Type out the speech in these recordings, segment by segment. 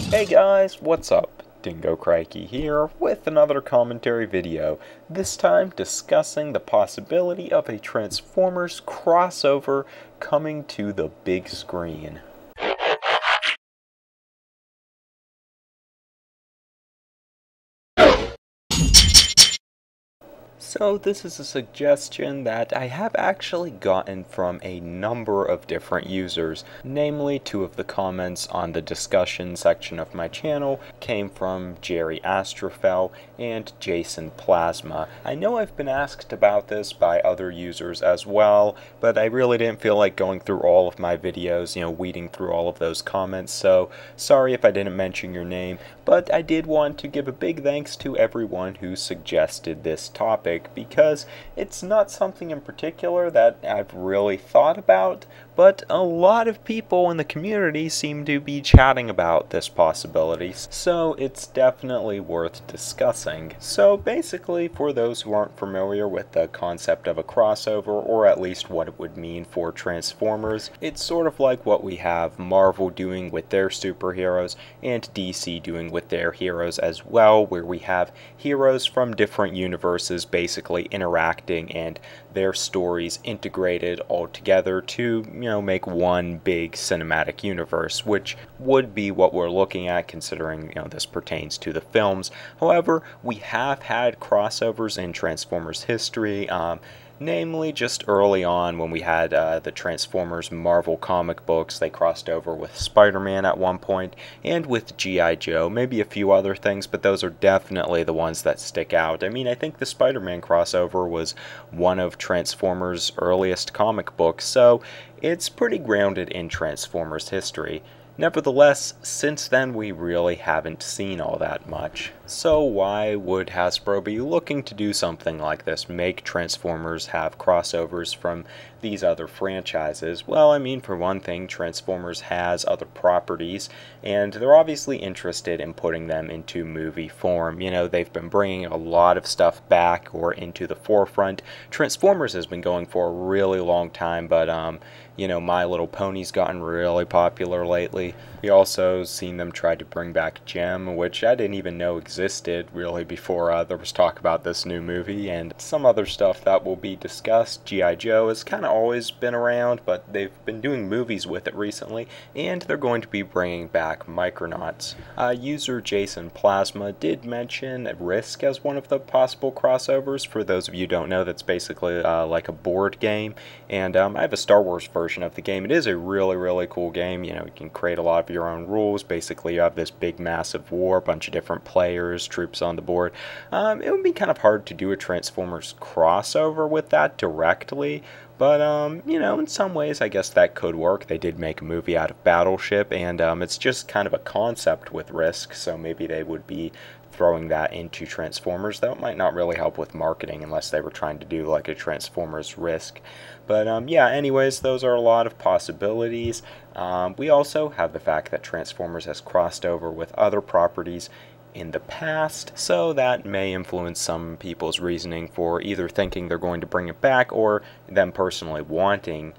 Hey guys, what's up? Dingo Crikey here with another commentary video, this time discussing the possibility of a Transformers crossover coming to the big screen. So this is a suggestion that I have actually gotten from a number of different users. Namely, two of the comments on the discussion section of my channel came from Jerry Astrofel and Jason Plasma. I know I've been asked about this by other users as well, but I really didn't feel like going through all of my videos, weeding through all of those comments, so sorry if I didn't mention your name, but I did want to give a big thanks to everyone who suggested this topic, because it's not something in particular that I've really thought about, but a lot of people in the community seem to be chatting about this possibility, so it's definitely worth discussing. So basically, for those who aren't familiar with the concept of a crossover, or at least what it would mean for Transformers, it's sort of like what we have Marvel doing with their superheroes and DC doing with their heroes as well, where we have heroes from different universes basically interacting and their stories integrated all together to, make one big cinematic universe, which would be what we're looking at considering, this pertains to the films. However, we have had crossovers in Transformers history, namely just early on when we had the Transformers Marvel comic books. They crossed over with Spider-Man at one point, and with G.I. Joe, maybe a few other things, but those are definitely the ones that stick out. I mean, I think the Spider-Man crossover was one of Transformers' earliest comic books, so it's pretty grounded in Transformers history. Nevertheless, since then we really haven't seen all that much. So why would Hasbro be looking to do something like this, make Transformers have crossovers from these other franchises? Well, I mean, for one thing, Transformers has other properties, and they're obviously interested in putting them into movie form. They've been bringing a lot of stuff back or into the forefront. Transformers has been going for a really long time, but My Little Pony's gotten really popular lately. We also seen them try to bring back Gem, which I didn't even know existed really before there was talk about this new movie, and some other stuff that will be discussed. G.I. Joe has kind of always been around, but they've been doing movies with it recently, and they're going to be bringing back Micronauts. User Jason Plasma did mention Risk as one of the possible crossovers. For those of you who don't know, that's basically like a board game, and I have a Star Wars version of the game. It is a really, really cool game. You can create a lot of your own rules. Basically, you have this big, massive war, a bunch of different players, troops on the board. It would be kind of hard to do a Transformers crossover with that directly, but, in some ways, I guess that could work. They did make a movie out of Battleship, and it's just kind of a concept with Risk, so maybe they would be throwing that into Transformers, though it might not really help with marketing unless they were trying to do like a Transformers Risk. But yeah, anyways, those are a lot of possibilities. We also have the fact that Transformers has crossed over with other properties in the past, so that may influence some people's reasoning for either thinking they're going to bring it back or them personally wanting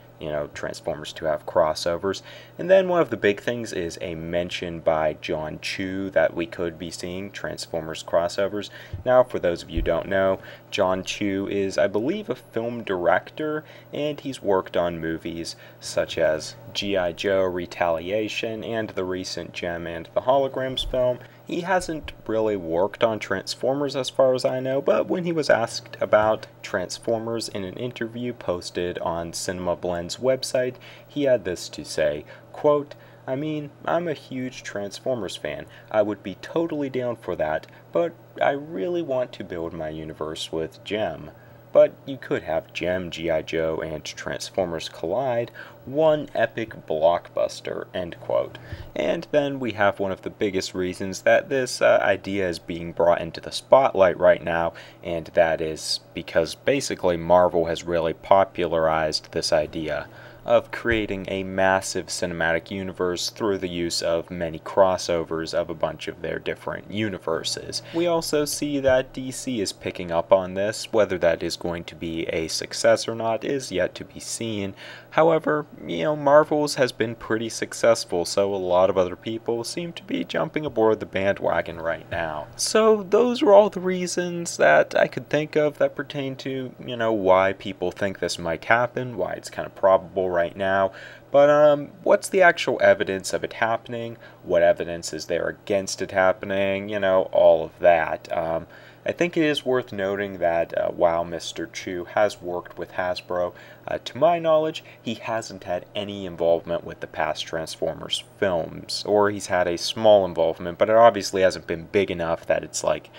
Transformers to have crossovers. And then one of the big things is a mention by Jon Chu that we could be seeing Transformers crossovers. Now, for those of you who don't know, Jon Chu is, I believe, a film director, and he's worked on movies such as G.I. Joe, Retaliation, and the recent Gem and the Holograms film. He hasn't really worked on Transformers as far as I know, but when he was asked about Transformers in an interview posted on Cinema Blend's website, he had this to say, quote, "I mean, I'm a huge Transformers fan. I would be totally down for that, but I really want to build my universe with Gem. But you could have Gem, G.I. Joe, and Transformers collide, one epic blockbuster," end quote. And then we have one of the biggest reasons that this idea is being brought into the spotlight right now, and that is because basically Marvel has really popularized this idea. of creating a massive cinematic universe through the use of many crossovers of a bunch of their different universes. We also see that DC is picking up on this. Whether that is going to be a success or not is yet to be seen. However, Marvel's has been pretty successful, so a lot of other people seem to be jumping aboard the bandwagon right now. So those are all the reasons that I could think of that pertain to, why people think this might happen, why it's kind of probable right now. But what's the actual evidence of it happening? What evidence is there against it happening? All of that. I think it is worth noting that while Mr. Chu has worked with Hasbro, to my knowledge, he hasn't had any involvement with the past Transformers films, or he's had a small involvement, but it obviously hasn't been big enough that it's like,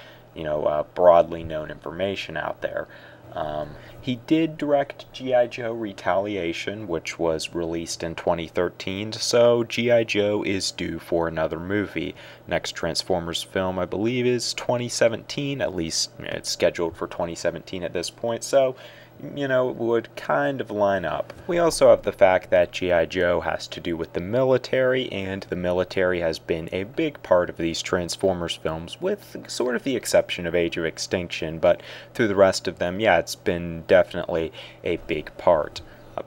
broadly known information out there. He did direct G.I. Joe Retaliation, which was released in 2013, so G.I. Joe is due for another movie. Next Transformers film, I believe, is 2017, at least it's scheduled for 2017 at this point, so it would kind of line up. We also have the fact that G.I. Joe has to do with the military, and the military has been a big part of these Transformers films, with sort of the exception of Age of Extinction, but through the rest of them, yeah, it's been definitely a big part.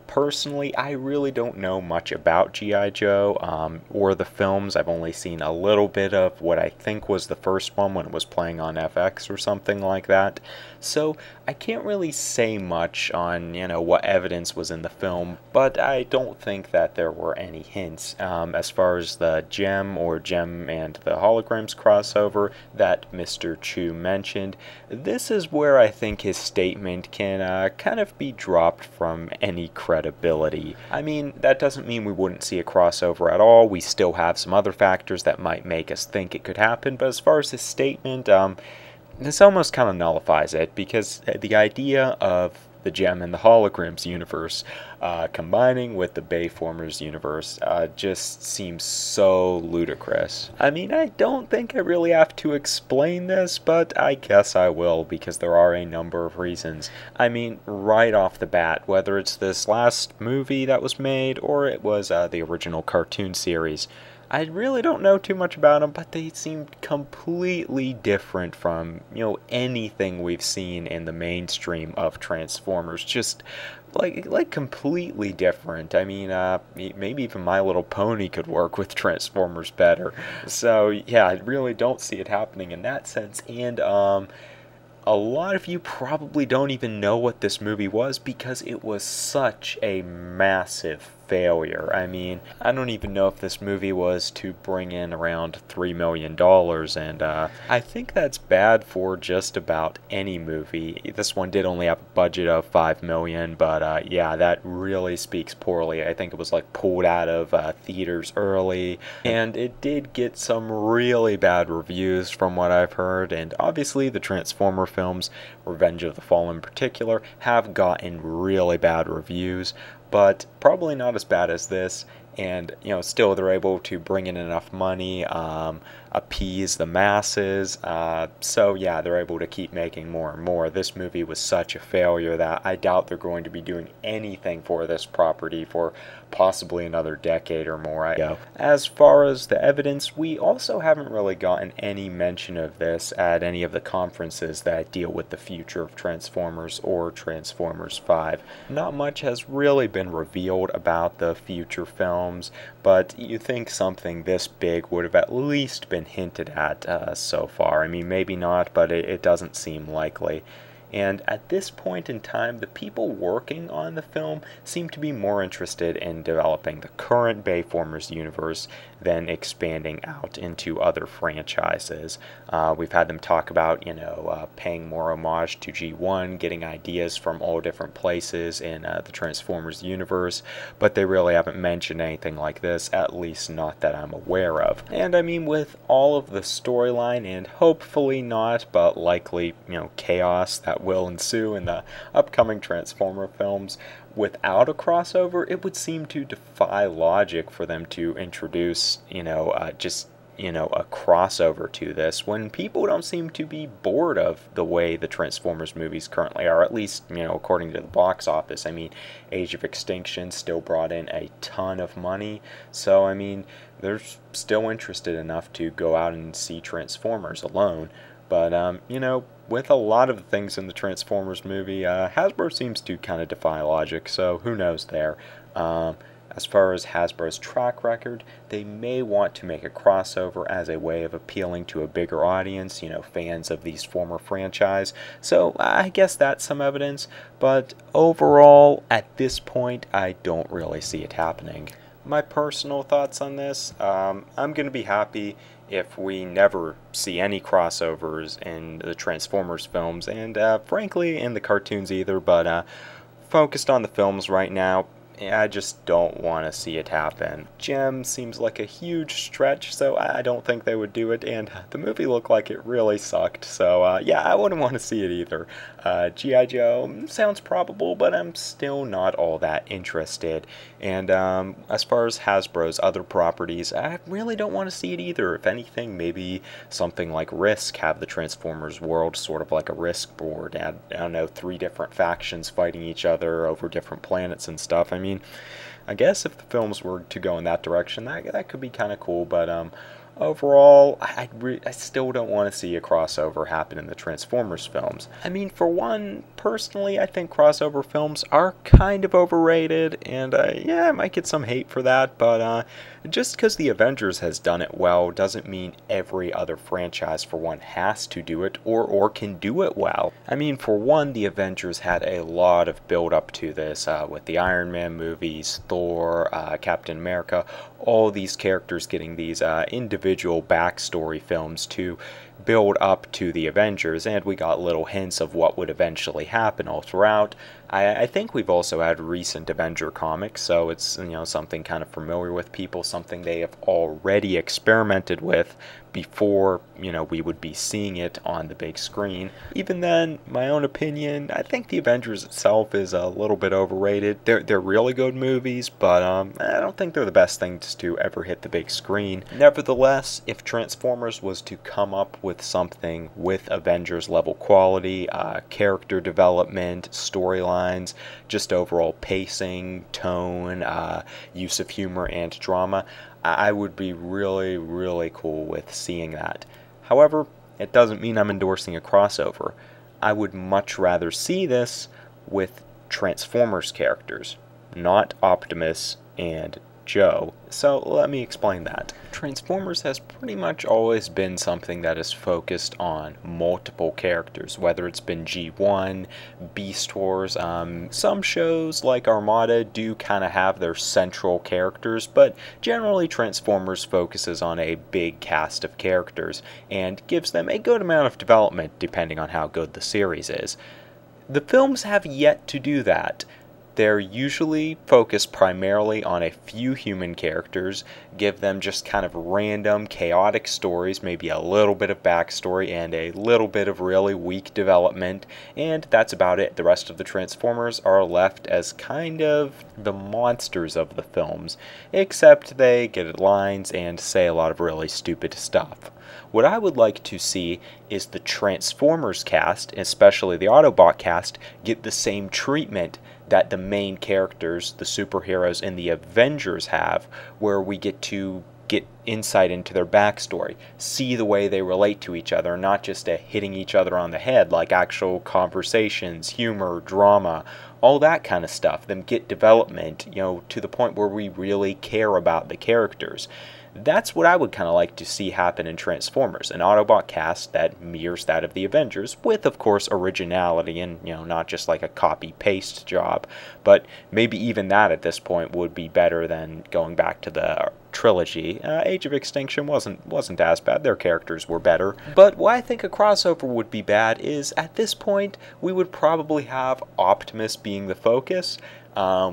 Personally, I really don't know much about G.I. Joe or the films. I've only seen a little bit of what I think was the first one when it was playing on FX or something like that. So I can't really say much on, what evidence was in the film, but I don't think that there were any hints. As far as the Gem and the Holograms crossover that Mr. Chu mentioned, this is where I think his statement can kind of be dropped from any credibility. I mean, that doesn't mean we wouldn't see a crossover at all. We still have some other factors that might make us think it could happen, but as far as his statement, this almost kind of nullifies it, because the idea of the Gem and the Holograms universe combining with the BayFormers universe just seems so ludicrous. I mean, I don't think I really have to explain this, but I guess I will, because there are a number of reasons. I mean, right off the bat, whether it's this last movie that was made or it was the original cartoon series, I really don't know too much about them, but they seem completely different from, anything we've seen in the mainstream of Transformers. Just like completely different. I mean, maybe even My Little Pony could work with Transformers better. So yeah, I really don't see it happening in that sense. And a lot of you probably don't even know what this movie was, because it was such a massive failure. I mean, I don't even know if this movie was to bring in around $3 million, and I think that's bad for just about any movie. This one did only have a budget of $5 million, but yeah, that really speaks poorly. I think it was like pulled out of theaters early, and it did get some really bad reviews from what I've heard, and obviously the Transformer films, Revenge of the Fallen in particular, have gotten really bad reviews, but probably not as bad as this. And still they're able to bring in enough money, appease the masses, so yeah, they're able to keep making more and more. This movie was such a failure that I doubt they're going to be doing anything for this property for possibly another decade or more. As far as the evidence, we also haven't really gotten any mention of this at any of the conferences that deal with the future of Transformers or Transformers 5. Not much has really been revealed about the future films, but you think something this big would have at least been hinted at so far. I mean, maybe not, but it doesn't seem likely. And at this point in time, the people working on the film seem to be more interested in developing the current BayFormers universe than expanding out into other franchises. We've had them talk about, paying more homage to G1, getting ideas from all different places in the Transformers universe, but they really haven't mentioned anything like this, at least not that I'm aware of. And I mean, with all of the storyline and hopefully not, but likely, chaos that will ensue in the upcoming Transformer films, without a crossover, it would seem to defy logic for them to introduce, just a crossover to this when people don't seem to be bored of the way the Transformers movies currently are, at least, according to the box office. I mean, Age of Extinction still brought in a ton of money, so, I mean, they're still interested enough to go out and see Transformers alone. But, with a lot of the things in the Transformers movie, Hasbro seems to kind of defy logic, so who knows there. As far as Hasbro's track record, they may want to make a crossover as a way of appealing to a bigger audience, fans of these former franchise. So I guess that's some evidence, but overall, at this point, I don't really see it happening. My personal thoughts on this, I'm going to be happy if we never see any crossovers in the Transformers films, and frankly in the cartoons either, but focused on the films right now, I just don't want to see it happen. Gem seems like a huge stretch, so I don't think they would do it, and the movie looked like it really sucked, so yeah, I wouldn't want to see it either. G.I. Joe sounds probable, but I'm still not all that interested. And as far as Hasbro's other properties, I really don't want to see it either. If anything, maybe something like Risk, have the Transformers world sort of like a Risk board. I don't know, 3 different factions fighting each other over different planets and stuff. I mean, I guess if the films were to go in that direction, that could be kind of cool, but overall, I still don't want to see a crossover happen in the Transformers films. I mean, for one, personally, I think crossover films are kind of overrated, and yeah, I might get some hate for that, but just because the Avengers has done it well doesn't mean every other franchise, for one, has to do it or can do it well. I mean, for one, the Avengers had a lot of build up to this with the Iron Man movies, Thor, Captain America, all these characters getting these individual backstory films to build up to the Avengers, and we got little hints of what would eventually happen all throughout. I think we've also had recent Avenger comics, so it's something kind of familiar with people, something they have already experimented with before we would be seeing it on the big screen. Even then, my own opinion, I think the Avengers itself is a little bit overrated. They're really good movies, but I don't think they're the best things to ever hit the big screen. Nevertheless, if Transformers was to come up with something with Avengers level quality, character development, storylines, just overall pacing, tone, use of humor and drama, I would be really, really cool with seeing that. However, it doesn't mean I'm endorsing a crossover. I would much rather see this with Transformers characters, not Optimus and Joe. So let me explain that. Transformers has pretty much always been something that is focused on multiple characters, whether it's been G1, Beast Wars. Some shows like Armada do kind of have their central characters, but generally Transformers focuses on a big cast of characters and gives them a good amount of development depending on how good the series is. The films have yet to do that. They're usually focused primarily on a few human characters, give them just kind of random, chaotic stories, maybe a little bit of backstory and a little bit of really weak development, and that's about it. The rest of the Transformers are left as kind of the monsters of the films, except they get lines and say a lot of really stupid stuff. What I would like to see is the Transformers cast, especially the Autobot cast, get the same treatment that the main characters, the superheroes in the Avengers have, where we get to get insight into their backstory, see the way they relate to each other, not just hitting each other on the head, like actual conversations, humor, drama, all that kind of stuff. Them get development, to the point where we really care about the characters. That's what I would kind of like to see happen in Transformers, an Autobot cast that mirrors that of the Avengers, with, of course, originality and, not just like a copy-paste job. But maybe even that at this point would be better than going back to the trilogy. Age of Extinction wasn't as bad. Their characters were better. But why I think a crossover would be bad is, at this point, we would probably have Optimus being the focus.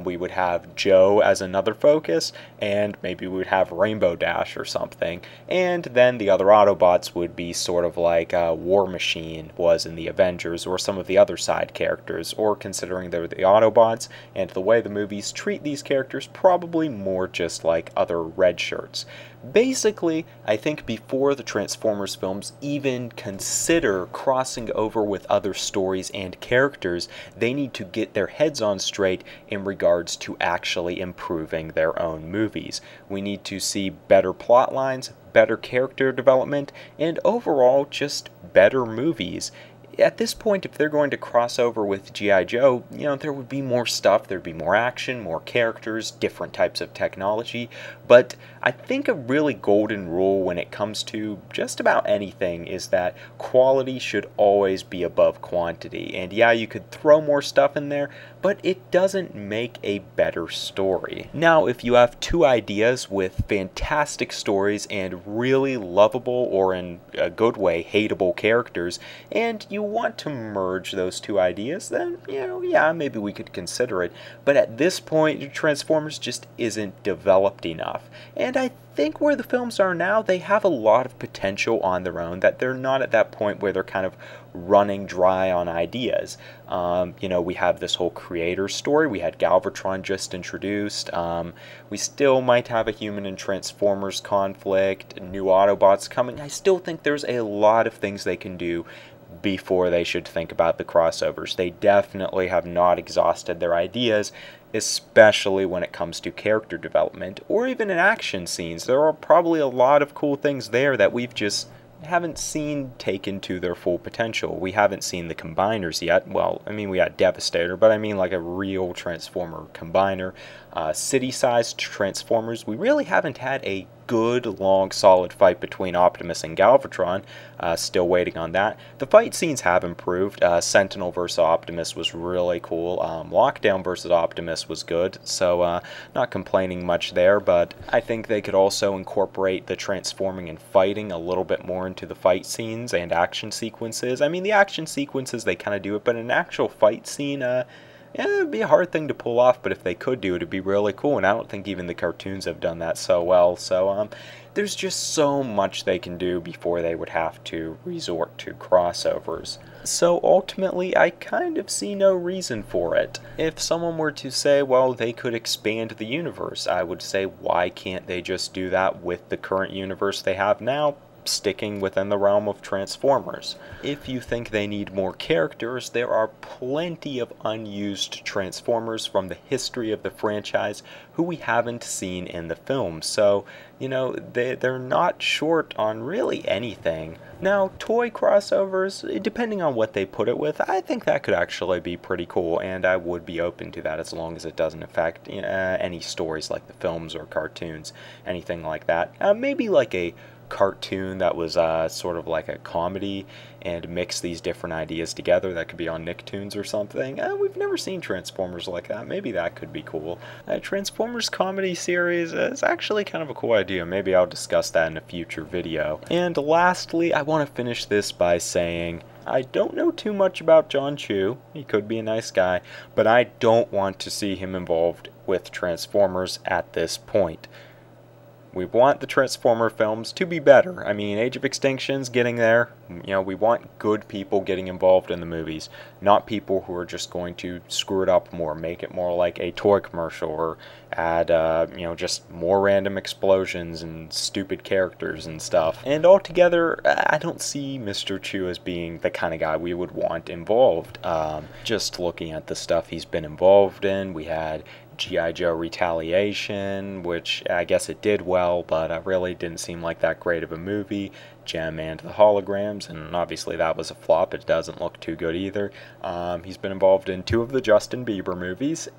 We would have Joe as another focus, and maybe we would have Rainbow Dash or something. And then the other Autobots would be sort of like War Machine was in the Avengers, or some of the other side characters, or considering they're the Autobots, and the way the movies treat these characters, probably more just like other red shirts. Basically, I think before the Transformers films even consider crossing over with other stories and characters, they need to get their heads on straight in regards to actually improving their own movies. We need to see better plot lines, better character development, and overall just better movies. At this point, if they're going to cross over with G.I. Joe, there would be more stuff, there'd be more action, more characters, different types of technology, but I think a really golden rule when it comes to just about anything is that quality should always be above quantity. And yeah, you could throw more stuff in there, but it doesn't make a better story. Now, if you have two ideas with fantastic stories and really lovable, or in a good way, hateable characters, and you want to merge those two ideas, then, yeah, maybe we could consider it. But at this point, Transformers just isn't developed enough. And I think where the films are now, they have a lot of potential on their own, that they're not at that point where they're kind of running dry on ideas. We have this whole creator story. We had Galvatron just introduced. We still might have a human and Transformers conflict, new Autobots coming. I still think there's a lot of things they can do before they should think about the crossovers. They definitely have not exhausted their ideas, especially when it comes to character development or even in action scenes. There are probably a lot of cool things there that we've just haven't seen taken to their full potential. We haven't seen the combiners yet. Well, I mean, we had Devastator, but I mean like a real Transformer combiner. City-sized Transformers, we really haven't had a good, long, solid fight between Optimus and Galvatron. Still waiting on that. The fight scenes have improved. Sentinel versus Optimus was really cool. Lockdown versus Optimus was good, so not complaining much there, but I think they could also incorporate the transforming and fighting a little bit more into the fight scenes and action sequences. I mean, the action sequences, they kind of do it, but an actual fight scene, it'd be a hard thing to pull off, but if they could do it, it'd be really cool, and I don't think even the cartoons have done that so well, so there's just so much they can do before they would have to resort to crossovers. So ultimately, I kind of see no reason for it. If someone were to say, well, they could expand the universe, I would say, why can't they just do that with the current universe they have now, sticking within the realm of Transformers? If you think they need more characters, there are plenty of unused Transformers from the history of the franchise who we haven't seen in the film, so, they're not short on really anything. Now, toy crossovers, depending on what they put it with, I think that could actually be pretty cool, and I would be open to that as long as it doesn't affect any stories like the films or cartoons, anything like that. Maybe like a cartoon that was sort of like a comedy and mix these different ideas together. That could be on Nicktoons or something. We've never seen Transformers like that. Maybe that could be cool. Transformers comedy series is actually kind of a cool idea. Maybe I'll discuss that in a future video. And lastly, I want to finish this by saying I don't know too much about Jon Chu. He could be a nice guy, but I don't want to see him involved with Transformers at this point. We want the Transformer films to be better. I mean, Age of Extinction's getting there. We want good people getting involved in the movies, not people who are just going to screw it up more, make it more like a toy commercial, or add, just more random explosions and stupid characters and stuff. And altogether, I don't see Mr. Chu as being the kind of guy we would want involved. Just looking at the stuff he's been involved in, we had G.I. Joe Retaliation, which I guess it did well, but really didn't seem like that great of a movie. Gem and the Holograms, and obviously that was a flop. It doesn't look too good either. He's been involved in 2 of the Justin Bieber movies,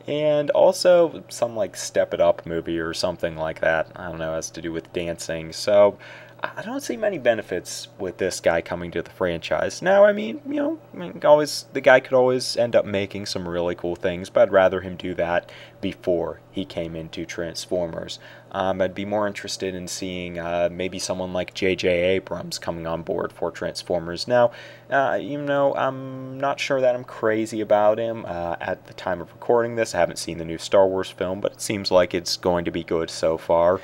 and also some like Step It Up movie or something like that. I don't know, has to do with dancing. So I don't see many benefits with this guy coming to the franchise. Now, I mean, the guy could always end up making some really cool things, but I'd rather him do that before he came into Transformers. I'd be more interested in seeing maybe someone like J.J. Abrams coming on board for Transformers. Now, I'm not sure that I'm crazy about him. At the time of recording this, I haven't seen the new Star Wars film, but it seems like it's going to be good so far.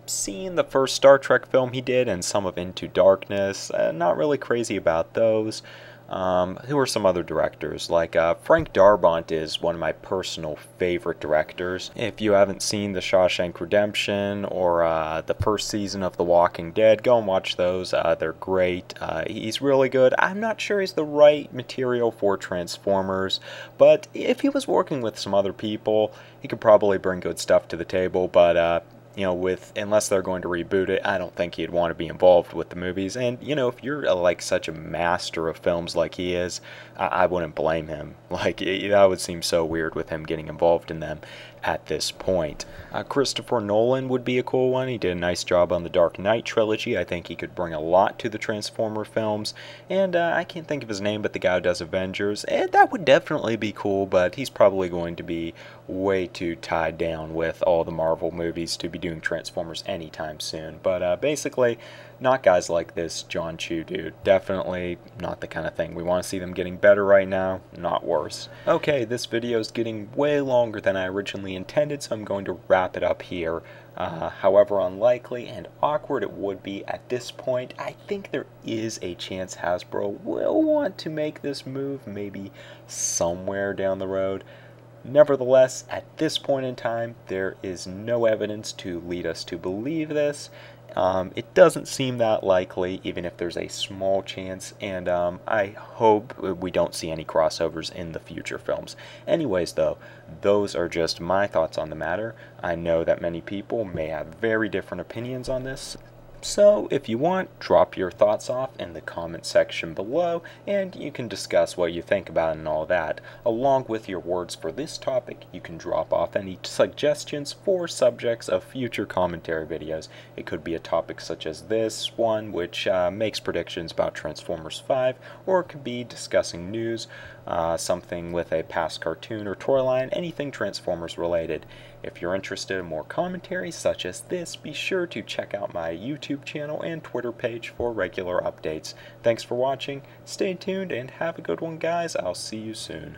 Seeing the first Star Trek film he did and some of Into Darkness, not really crazy about those. Who are some other directors? Like Frank Darabont is one of my personal favorite directors. If you haven't seen The Shawshank Redemption or the first season of The Walking Dead, go and watch those. They're great. He's really good. I'm not sure he's the right material for Transformers, but if he was working with some other people, he could probably bring good stuff to the table, but unless they're going to reboot it, I don't think he'd want to be involved with the movies. And, if you're like such a master of films like he is, I wouldn't blame him. Like, that would seem so weird with him getting involved in them at this point. Christopher Nolan would be a cool one. He did a nice job on the Dark Knight trilogy. I think he could bring a lot to the Transformer films. And I can't think of his name, but the guy who does Avengers. And that would definitely be cool, but he's probably going to be way too tied down with all the Marvel movies to be doing Transformers anytime soon. But basically, not guys like this Jon Chu dude. Definitely not the kind of thing. We want to see them getting better right now, not worse. Okay, this video is getting way longer than I originally intended, so I'm going to wrap it up here. However unlikely and awkward it would be at this point, I think there is a chance Hasbro will want to make this move maybe somewhere down the road. Nevertheless, at this point in time, there is no evidence to lead us to believe this. It doesn't seem that likely, even if there's a small chance, and I hope we don't see any crossovers in the future films. Anyways, though, those are just my thoughts on the matter. I know that many people may have very different opinions on this. So, if you want, drop your thoughts off in the comment section below, and you can discuss what you think about it and all that. Along with your words for this topic, you can drop off any suggestions for subjects of future commentary videos. It could be a topic such as this one, which makes predictions about Transformers 5, or it could be discussing news, something with a past cartoon or toy line, anything Transformers related. If you're interested in more commentary such as this, be sure to check out my YouTube channel and Twitter page for regular updates. Thanks for watching, stay tuned, and have a good one, guys. I'll see you soon.